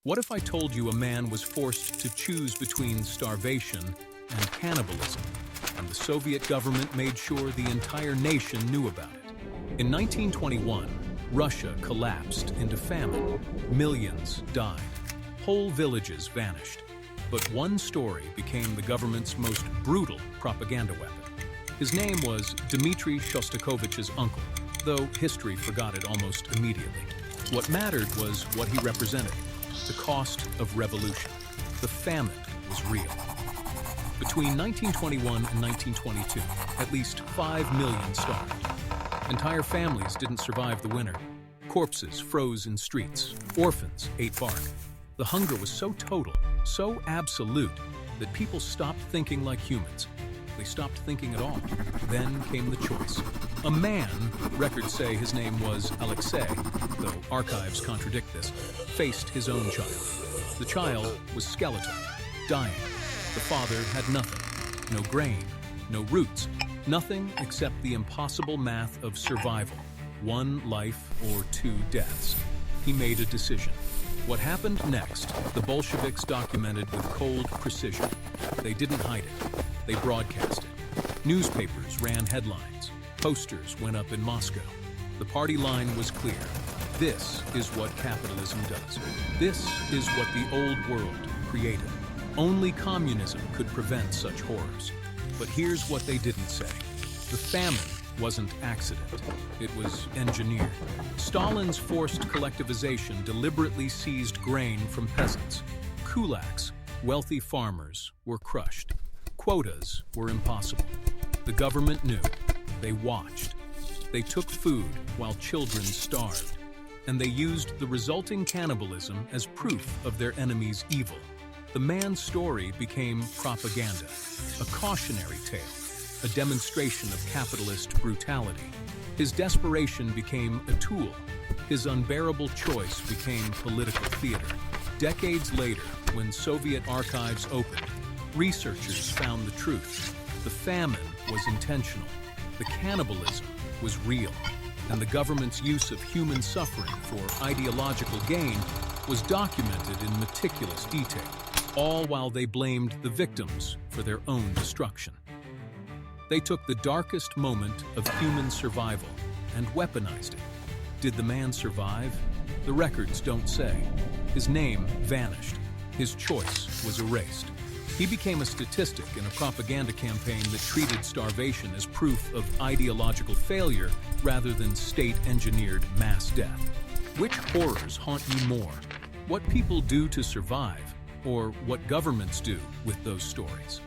What if I told you a man was forced to choose between starvation and cannibalism, and the Soviet government made sure the entire nation knew about it? In 1921, Russia collapsed into famine. Millions died. Whole villages vanished. But one story became the government's most brutal propaganda weapon. His name was Dmitri Shostakovich's uncle, though history forgot it almost immediately. What mattered was what he represented. The cost of revolution. The famine was real. Between 1921 and 1922, at least 5 million starved. Entire families didn't survive the winter. Corpses froze in streets. Orphans ate bark. The hunger was so total, so absolute, that people stopped thinking like humans. They stopped thinking at all. Then came the choice. A man, records say his name was Alexei, though archives contradict this, faced his own child. The child was skeletal, dying. The father had nothing. No grain, no roots, nothing except the impossible math of survival. One life or two deaths. He made a decision. What happened next, the Bolsheviks documented with cold precision. They didn't hide it. They broadcast it. Newspapers ran headlines. Posters went up in Moscow. The party line was clear. This is what capitalism does. This is what the old world created. Only communism could prevent such horrors. But here's what they didn't say. The famine wasn't accident. It was engineered. Stalin's forced collectivization deliberately seized grain from peasants. Kulaks, wealthy farmers, were crushed. Quotas were impossible. The government knew. They watched. They took food while children starved. And they used the resulting cannibalism as proof of their enemy's evil. The man's story became propaganda, a cautionary tale, a demonstration of capitalist brutality. His desperation became a tool. His unbearable choice became political theater. Decades later, when Soviet archives opened, researchers found the truth. The famine was intentional. The cannibalism was real. And the government's use of human suffering for ideological gain was documented in meticulous detail, all while they blamed the victims for their own destruction. They took the darkest moment of human survival and weaponized it. Did the man survive? The records don't say. His name vanished. His choice was erased. He became a statistic in a propaganda campaign that treated starvation as proof of ideological failure rather than state-engineered mass death. Which horrors haunt you more? What people do to survive, or what governments do with those stories?